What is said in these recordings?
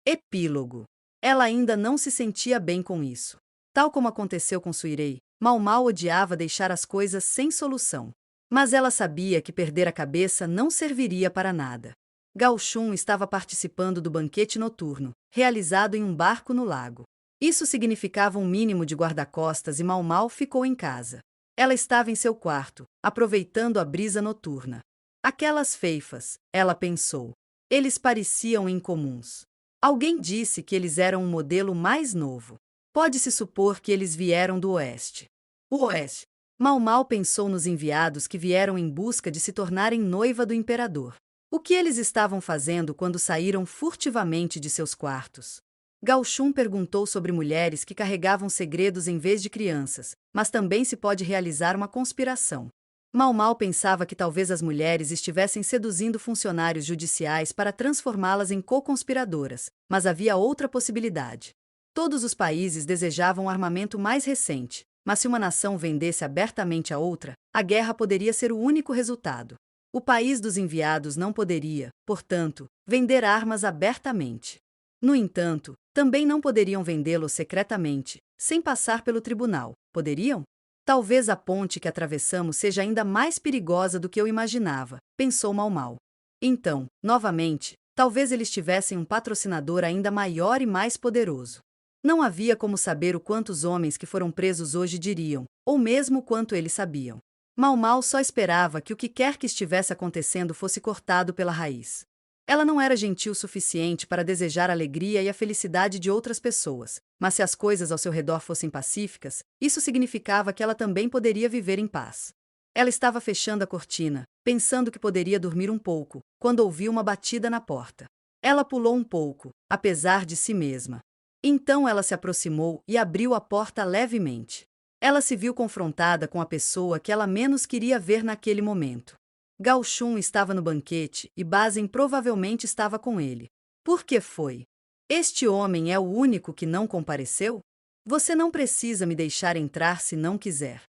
Epílogo. Ela ainda não se sentia bem com isso. Tal como aconteceu com Suirei, Mau Mau odiava deixar as coisas sem solução. Mas ela sabia que perder a cabeça não serviria para nada. Gao Shun estava participando do banquete noturno, realizado em um barco no lago. Isso significava um mínimo de guarda-costas e Mau Mau ficou em casa. Ela estava em seu quarto, aproveitando a brisa noturna. Aquelas feifas, ela pensou. Eles pareciam incomuns. Alguém disse que eles eram um modelo mais novo. Pode-se supor que eles vieram do Oeste. O Oeste. Mau Mau pensou nos enviados que vieram em busca de se tornarem noiva do imperador. O que eles estavam fazendo quando saíram furtivamente de seus quartos? Gao Shun perguntou sobre mulheres que carregavam segredos em vez de crianças, mas também se pode realizar uma conspiração. Mau Mau pensava que talvez as mulheres estivessem seduzindo funcionários judiciais para transformá-las em co-conspiradoras, mas havia outra possibilidade. Todos os países desejavam um armamento mais recente, mas se uma nação vendesse abertamente a outra, a guerra poderia ser o único resultado. O país dos enviados não poderia, portanto, vender armas abertamente. No entanto, também não poderiam vendê-los secretamente, sem passar pelo tribunal, poderiam? Talvez a ponte que atravessamos seja ainda mais perigosa do que eu imaginava, pensou Mau Mau. Então, novamente, talvez eles tivessem um patrocinador ainda maior e mais poderoso. Não havia como saber o quanto os homens que foram presos hoje diriam, ou mesmo o quanto eles sabiam. Mau Mau só esperava que o que quer que estivesse acontecendo fosse cortado pela raiz. Ela não era gentil o suficiente para desejar a alegria e a felicidade de outras pessoas, mas se as coisas ao seu redor fossem pacíficas, isso significava que ela também poderia viver em paz. Ela estava fechando a cortina, pensando que poderia dormir um pouco, quando ouviu uma batida na porta. Ela pulou um pouco, apesar de si mesma. Então ela se aproximou e abriu a porta levemente. Ela se viu confrontada com a pessoa que ela menos queria ver naquele momento. Gao Shun estava no banquete e Bazen provavelmente estava com ele. Por que foi? Este homem é o único que não compareceu? Você não precisa me deixar entrar se não quiser.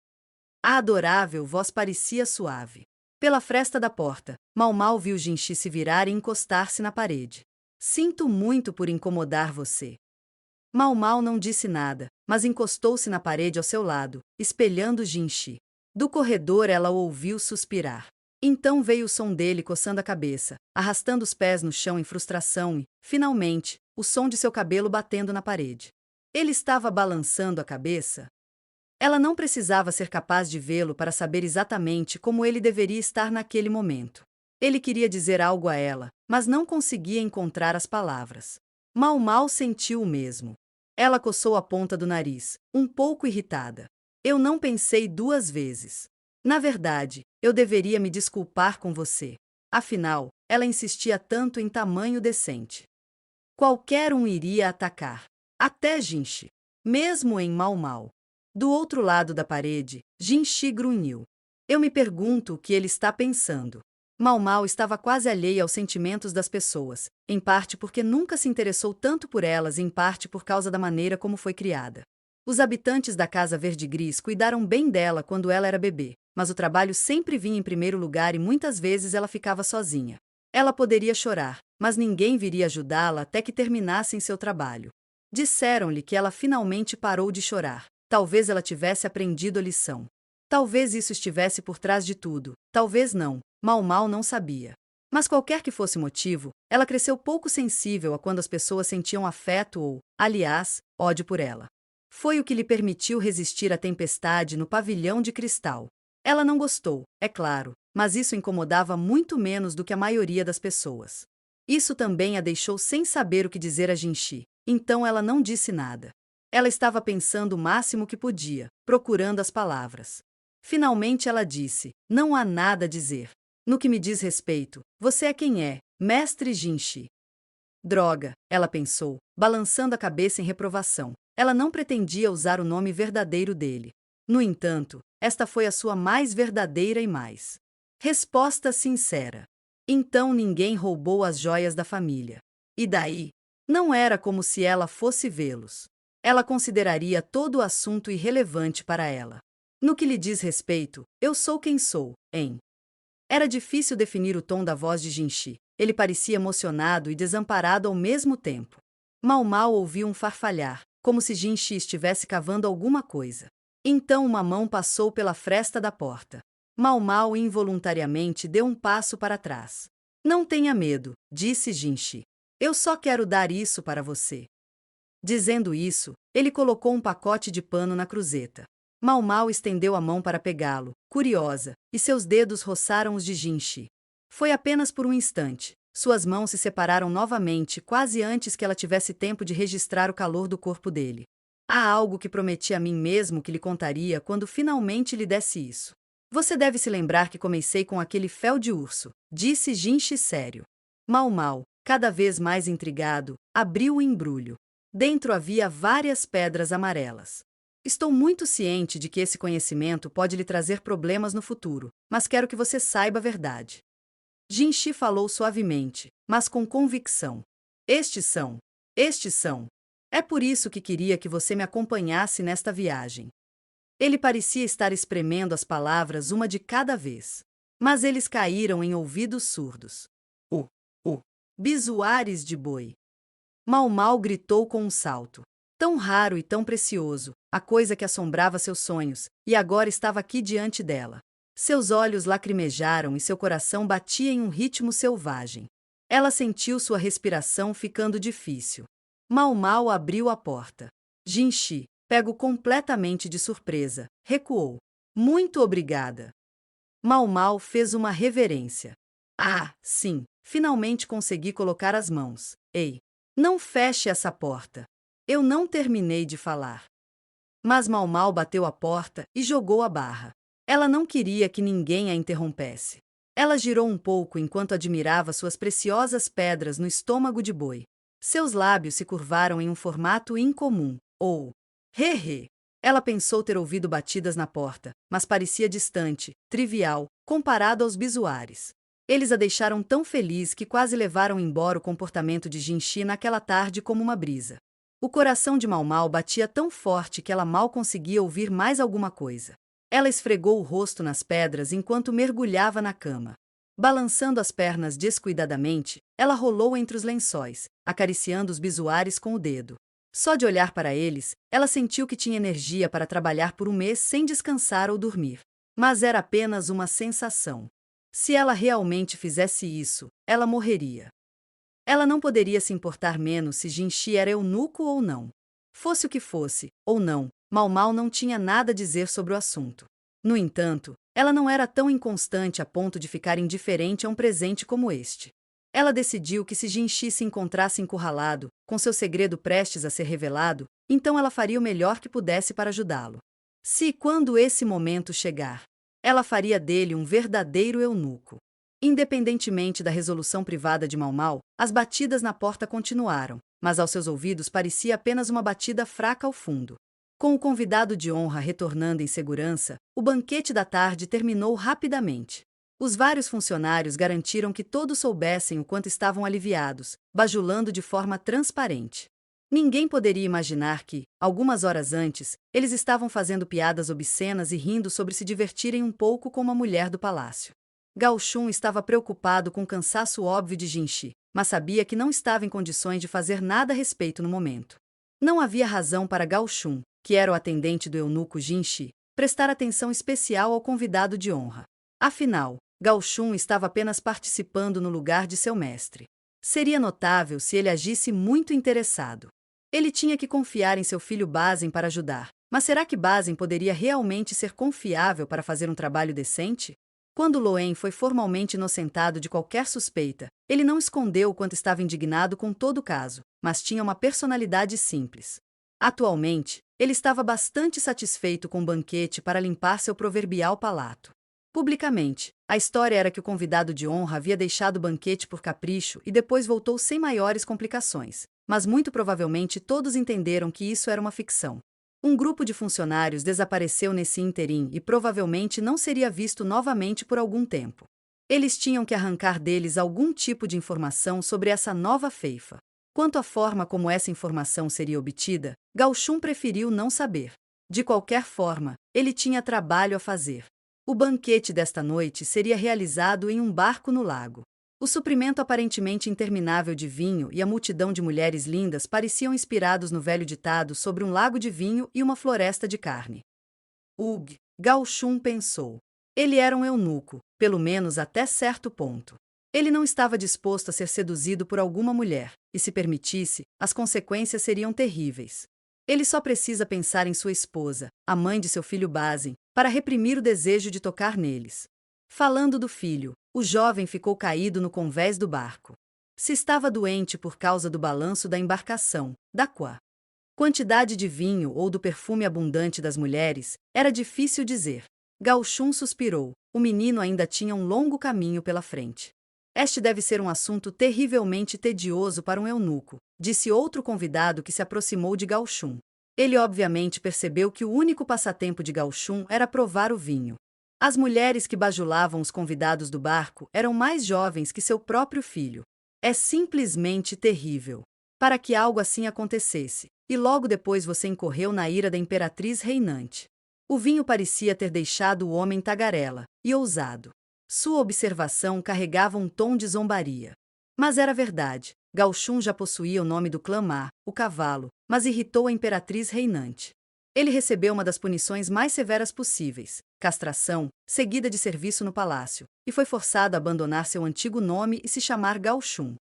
A adorável voz parecia suave. Pela fresta da porta, Mau Mau viu Jinchi se virar e encostar-se na parede. Sinto muito por incomodar você. Mau Mau não disse nada, mas encostou-se na parede ao seu lado, espelhando Jinchi. Do corredor ela o ouviu suspirar. Então veio o som dele coçando a cabeça, arrastando os pés no chão em frustração e, finalmente, o som de seu cabelo batendo na parede. Ele estava balançando a cabeça. Ela não precisava ser capaz de vê-lo para saber exatamente como ele deveria estar naquele momento. Ele queria dizer algo a ela, mas não conseguia encontrar as palavras. Mau Mau sentiu o mesmo. Ela coçou a ponta do nariz, um pouco irritada. Eu não pensei duas vezes. Na verdade, eu deveria me desculpar com você. Afinal, ela insistia tanto em tamanho decente. Qualquer um iria atacar. Até Jinchi. Mesmo em Mau Mau. Do outro lado da parede, Jinchi grunhiu. Eu me pergunto o que ele está pensando. Mau Mau estava quase alheia aos sentimentos das pessoas, em parte porque nunca se interessou tanto por elas e em parte por causa da maneira como foi criada. Os habitantes da Casa Verde-Gris cuidaram bem dela quando ela era bebê, mas o trabalho sempre vinha em primeiro lugar e muitas vezes ela ficava sozinha. Ela poderia chorar, mas ninguém viria ajudá-la até que terminassem seu trabalho. Disseram-lhe que ela finalmente parou de chorar. Talvez ela tivesse aprendido a lição. Talvez isso estivesse por trás de tudo, talvez não, Mau Mau não sabia. Mas qualquer que fosse o motivo, ela cresceu pouco sensível a quando as pessoas sentiam afeto ou, aliás, ódio por ela. Foi o que lhe permitiu resistir à tempestade no pavilhão de cristal. Ela não gostou, é claro, mas isso incomodava muito menos do que a maioria das pessoas. Isso também a deixou sem saber o que dizer a Jinchi, então ela não disse nada. Ela estava pensando o máximo que podia, procurando as palavras. Finalmente ela disse, não há nada a dizer. No que me diz respeito, você é quem é, mestre Jinchi. Droga, ela pensou, balançando a cabeça em reprovação. Ela não pretendia usar o nome verdadeiro dele. No entanto, esta foi a sua mais verdadeira e mais. Resposta sincera. Então ninguém roubou as joias da família. E daí? Não era como se ela fosse vê-los. Ela consideraria todo o assunto irrelevante para ela. No que lhe diz respeito, eu sou quem sou, hein? Era difícil definir o tom da voz de Jinchi. Ele parecia emocionado e desamparado ao mesmo tempo. Mau Mau ouviu um farfalhar, como se Jinchi estivesse cavando alguma coisa. Então uma mão passou pela fresta da porta. Mau Mau involuntariamente deu um passo para trás. Não tenha medo, disse Jinchi. Eu só quero dar isso para você. Dizendo isso, ele colocou um pacote de pano na cruzeta. Mau Mau estendeu a mão para pegá-lo, curiosa, e seus dedos roçaram os de Jinchi. Foi apenas por um instante. Suas mãos se separaram novamente, quase antes que ela tivesse tempo de registrar o calor do corpo dele. Há algo que prometi a mim mesmo que lhe contaria quando finalmente lhe desse isso. Você deve se lembrar que comecei com aquele fel de urso, disse Jinchi sério. Mau Mau, cada vez mais intrigado, abriu o embrulho. Dentro havia várias pedras amarelas. Estou muito ciente de que esse conhecimento pode lhe trazer problemas no futuro, mas quero que você saiba a verdade. Jinchi falou suavemente, mas com convicção. Estes são. É por isso que queria que você me acompanhasse nesta viagem. Ele parecia estar espremendo as palavras uma de cada vez. Mas eles caíram em ouvidos surdos. O Bizuares de boi. Mau Mau gritou com um salto. Tão raro e tão precioso, a coisa que assombrava seus sonhos, e agora estava aqui diante dela. Seus olhos lacrimejaram e seu coração batia em um ritmo selvagem. Ela sentiu sua respiração ficando difícil. Mau Mau abriu a porta. Jinchi, pego completamente de surpresa, recuou. Muito obrigada. Mau Mau fez uma reverência. Ah, sim, finalmente consegui colocar as mãos. Ei, não feche essa porta. Eu não terminei de falar. Mas Mau Mau bateu a porta e jogou a barra. Ela não queria que ninguém a interrompesse. Ela girou um pouco enquanto admirava suas preciosas pedras no estômago de boi. Seus lábios se curvaram em um formato incomum, ou he. Ela pensou ter ouvido batidas na porta, mas parecia distante, trivial, comparado aos bizuares. Eles a deixaram tão feliz que quase levaram embora o comportamento de Jinchi naquela tarde como uma brisa. O coração de Mau Mau batia tão forte que ela mal conseguia ouvir mais alguma coisa. Ela esfregou o rosto nas pedras enquanto mergulhava na cama. Balançando as pernas descuidadamente, ela rolou entre os lençóis, acariciando os bizuares com o dedo. Só de olhar para eles, ela sentiu que tinha energia para trabalhar por um mês sem descansar ou dormir. Mas era apenas uma sensação. Se ela realmente fizesse isso, ela morreria. Ela não poderia se importar menos se Jinchi era eunuco ou não. Fosse o que fosse, ou não, Mau Mau não tinha nada a dizer sobre o assunto. No entanto, ela não era tão inconstante a ponto de ficar indiferente a um presente como este. Ela decidiu que se Jinchi se encontrasse encurralado, com seu segredo prestes a ser revelado, então ela faria o melhor que pudesse para ajudá-lo. Se e quando esse momento chegar, ela faria dele um verdadeiro eunuco. Independentemente da resolução privada de Mau Mau, as batidas na porta continuaram, mas aos seus ouvidos parecia apenas uma batida fraca ao fundo. Com o convidado de honra retornando em segurança, o banquete da tarde terminou rapidamente. Os vários funcionários garantiram que todos soubessem o quanto estavam aliviados, bajulando de forma transparente. Ninguém poderia imaginar que, algumas horas antes, eles estavam fazendo piadas obscenas e rindo sobre se divertirem um pouco com uma mulher do palácio. Gao Shun estava preocupado com o cansaço óbvio de Jinchi, mas sabia que não estava em condições de fazer nada a respeito no momento. Não havia razão para Gao Shun, que era o atendente do eunuco Jinchi, prestar atenção especial ao convidado de honra. Afinal, Gao Shun estava apenas participando no lugar de seu mestre. Seria notável se ele agisse muito interessado. Ele tinha que confiar em seu filho Bazen para ajudar, mas será que Bazen poderia realmente ser confiável para fazer um trabalho decente? Quando Loen foi formalmente inocentado de qualquer suspeita, ele não escondeu o quanto estava indignado com todo o caso, mas tinha uma personalidade simples. Atualmente, ele estava bastante satisfeito com o banquete para limpar seu proverbial palato. Publicamente, a história era que o convidado de honra havia deixado o banquete por capricho e depois voltou sem maiores complicações, mas muito provavelmente todos entenderam que isso era uma ficção. Um grupo de funcionários desapareceu nesse ínterim e provavelmente não seria visto novamente por algum tempo. Eles tinham que arrancar deles algum tipo de informação sobre essa nova feifa. Quanto à forma como essa informação seria obtida, Gao Shun preferiu não saber. De qualquer forma, ele tinha trabalho a fazer. O banquete desta noite seria realizado em um barco no lago. O suprimento aparentemente interminável de vinho e a multidão de mulheres lindas pareciam inspirados no velho ditado sobre um lago de vinho e uma floresta de carne. Ugh, Gao Shun pensou. Ele era um eunuco, pelo menos até certo ponto. Ele não estava disposto a ser seduzido por alguma mulher, e se permitisse, as consequências seriam terríveis. Ele só precisa pensar em sua esposa, a mãe de seu filho Basin, para reprimir o desejo de tocar neles. Falando do filho, o jovem ficou caído no convés do barco. Se estava doente por causa do balanço da embarcação, da quantidade de vinho ou do perfume abundante das mulheres, era difícil dizer. Gao Shun suspirou. O menino ainda tinha um longo caminho pela frente. Este deve ser um assunto terrivelmente tedioso para um eunuco, disse outro convidado que se aproximou de Gao Shun. Ele obviamente percebeu que o único passatempo de Gao Shun era provar o vinho. As mulheres que bajulavam os convidados do barco eram mais jovens que seu próprio filho. É simplesmente terrível. Para que algo assim acontecesse, e logo depois você incorreu na ira da imperatriz reinante. O vinho parecia ter deixado o homem tagarela e ousado. Sua observação carregava um tom de zombaria. Mas era verdade. Gao Shun já possuía o nome do clã Ma, o cavalo, mas irritou a imperatriz reinante. Ele recebeu uma das punições mais severas possíveis, castração, seguida de serviço no palácio, e foi forçado a abandonar seu antigo nome e se chamar Gao Shun.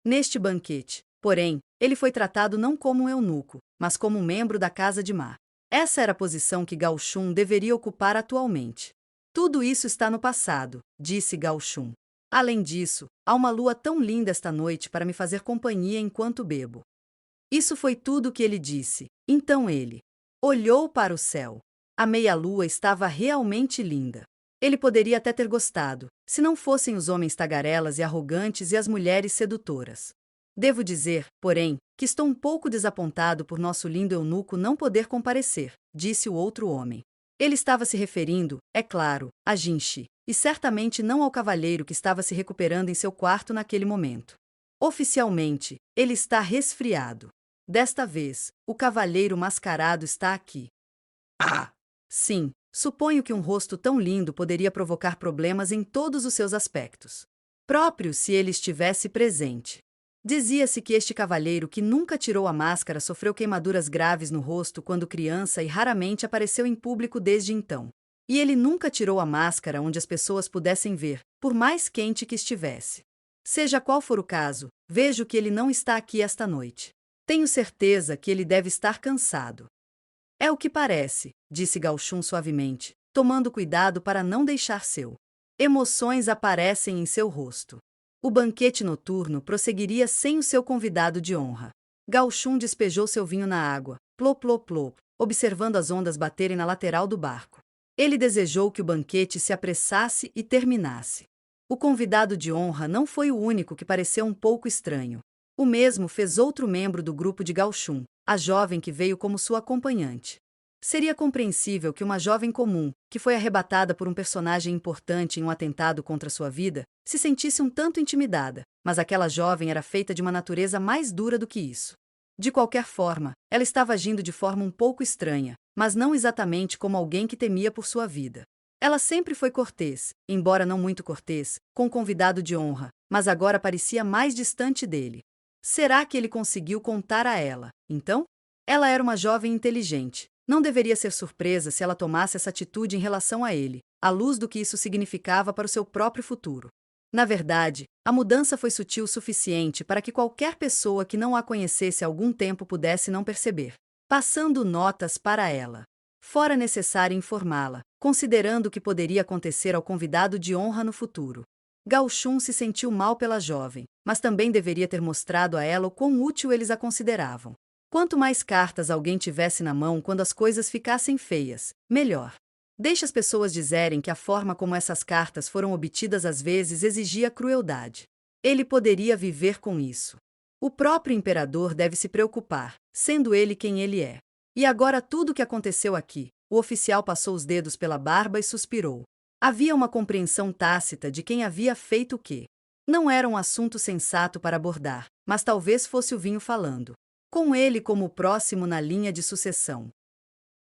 Neste banquete, porém, ele foi tratado não como um eunuco, mas como um membro da casa de Ma. Essa era a posição que Gao Shun deveria ocupar atualmente. Tudo isso está no passado, disse Gao Shun. Além disso, há uma lua tão linda esta noite para me fazer companhia enquanto bebo. Isso foi tudo o que ele disse. Então ele olhou para o céu. A meia-lua estava realmente linda. Ele poderia até ter gostado, se não fossem os homens tagarelas e arrogantes e as mulheres sedutoras. Devo dizer, porém, que estou um pouco desapontado por nosso lindo eunuco não poder comparecer, disse o outro homem. Ele estava se referindo, é claro, a Jinshi, e certamente não ao cavalheiro que estava se recuperando em seu quarto naquele momento. Oficialmente, ele está resfriado. Desta vez, o cavalheiro mascarado está aqui. Ah! Sim, suponho que um rosto tão lindo poderia provocar problemas em todos os seus aspectos. Próprio se ele estivesse presente. Dizia-se que este cavalheiro que nunca tirou a máscara sofreu queimaduras graves no rosto quando criança e raramente apareceu em público desde então. E ele nunca tirou a máscara onde as pessoas pudessem ver, por mais quente que estivesse. Seja qual for o caso, vejo que ele não está aqui esta noite. Tenho certeza que ele deve estar cansado. É o que parece, disse Gao Shun suavemente, tomando cuidado para não deixar emoções aparecem em seu rosto. O banquete noturno prosseguiria sem o seu convidado de honra. Gao Shun despejou seu vinho na água, plop plop plop, observando as ondas baterem na lateral do barco. Ele desejou que o banquete se apressasse e terminasse. O convidado de honra não foi o único que pareceu um pouco estranho. O mesmo fez outro membro do grupo de Gao Shun, a jovem que veio como sua acompanhante. Seria compreensível que uma jovem comum, que foi arrebatada por um personagem importante em um atentado contra sua vida, se sentisse um tanto intimidada, mas aquela jovem era feita de uma natureza mais dura do que isso. De qualquer forma, ela estava agindo de forma um pouco estranha, mas não exatamente como alguém que temia por sua vida. Ela sempre foi cortês, embora não muito cortês, com o convidado de honra, mas agora parecia mais distante dele. Será que ele conseguiu contar a ela, então? Ela era uma jovem inteligente. Não deveria ser surpresa se ela tomasse essa atitude em relação a ele, à luz do que isso significava para o seu próprio futuro. Na verdade, a mudança foi sutil o suficiente para que qualquer pessoa que não a conhecesse há algum tempo pudesse não perceber. Passando notas para ela. Fora necessário informá-la, considerando o que poderia acontecer ao convidado de honra no futuro. Gao Shun se sentiu mal pela jovem, mas também deveria ter mostrado a ela o quão útil eles a consideravam. Quanto mais cartas alguém tivesse na mão quando as coisas ficassem feias, melhor. Deixe as pessoas dizerem que a forma como essas cartas foram obtidas às vezes exigia crueldade. Ele poderia viver com isso. O próprio imperador deve se preocupar, sendo ele quem ele é. E agora tudo o que aconteceu aqui, o oficial passou os dedos pela barba e suspirou. Havia uma compreensão tácita de quem havia feito o quê. Não era um assunto sensato para abordar, mas talvez fosse o vinho falando. Com ele como o próximo na linha de sucessão.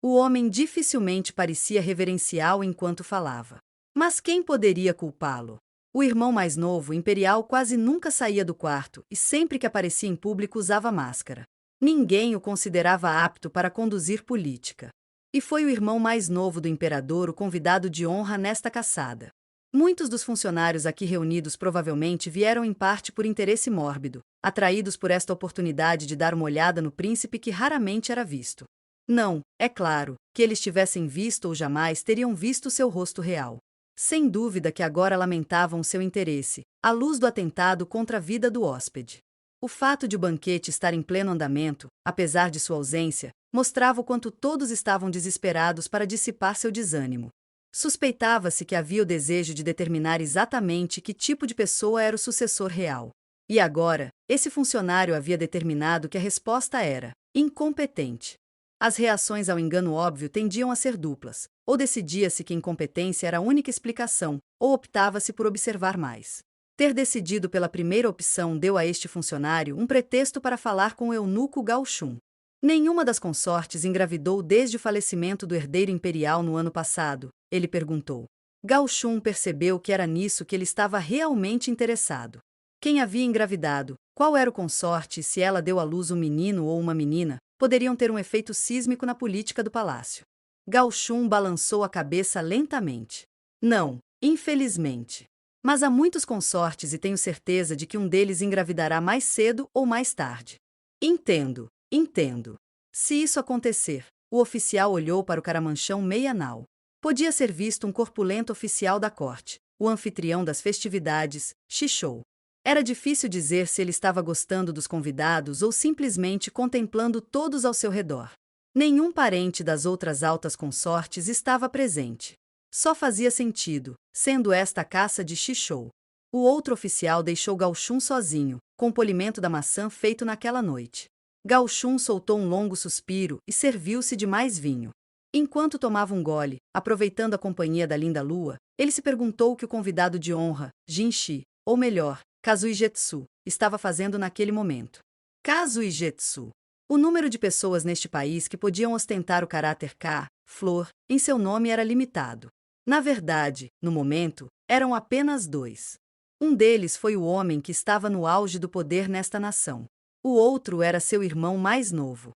O homem dificilmente parecia reverencial enquanto falava. Mas quem poderia culpá-lo? O irmão mais novo, Imperial, quase nunca saía do quarto e sempre que aparecia em público usava máscara. Ninguém o considerava apto para conduzir política. E foi o irmão mais novo do imperador o convidado de honra nesta caçada. Muitos dos funcionários aqui reunidos provavelmente vieram em parte por interesse mórbido, atraídos por esta oportunidade de dar uma olhada no príncipe que raramente era visto. Não, é claro, que eles tivessem visto ou jamais teriam visto seu rosto real. Sem dúvida que agora lamentavam seu interesse, à luz do atentado contra a vida do hóspede. O fato de o banquete estar em pleno andamento, apesar de sua ausência, mostrava o quanto todos estavam desesperados para dissipar seu desânimo. Suspeitava-se que havia o desejo de determinar exatamente que tipo de pessoa era o sucessor real. E agora, esse funcionário havia determinado que a resposta era incompetente. As reações ao engano óbvio tendiam a ser duplas, ou decidia-se que incompetência era a única explicação, ou optava-se por observar mais. Ter decidido pela primeira opção deu a este funcionário um pretexto para falar com o eunuco Gao Shun. Nenhuma das consortes engravidou desde o falecimento do herdeiro imperial no ano passado, ele perguntou. Gao Shun percebeu que era nisso que ele estava realmente interessado. Quem havia engravidado, qual era o consorte e se ela deu à luz um menino ou uma menina, poderiam ter um efeito sísmico na política do palácio. Gao Shun balançou a cabeça lentamente. Não, infelizmente. Mas há muitos consortes e tenho certeza de que um deles engravidará mais cedo ou mais tarde. Entendo. Entendo. Se isso acontecer, o oficial olhou para o caramanchão meia-nau. Podia ser visto um corpulento oficial da corte, o anfitrião das festividades, Shishou. Era difícil dizer se ele estava gostando dos convidados ou simplesmente contemplando todos ao seu redor. Nenhum parente das outras altas consortes estava presente. Só fazia sentido, sendo esta a caça de Shishou. O outro oficial deixou Gao Shun sozinho, com o polimento da maçã feito naquela noite. Gao Shun soltou um longo suspiro e serviu-se de mais vinho. Enquanto tomava um gole, aproveitando a companhia da linda lua, ele se perguntou o que o convidado de honra, Jinshi, ou melhor, Kazui Jetsu, estava fazendo naquele momento. Kazui Jetsu. O número de pessoas neste país que podiam ostentar o caráter Ka, flor, em seu nome era limitado. Na verdade, no momento, eram apenas 2. Um deles foi o homem que estava no auge do poder nesta nação. O outro era seu irmão mais novo.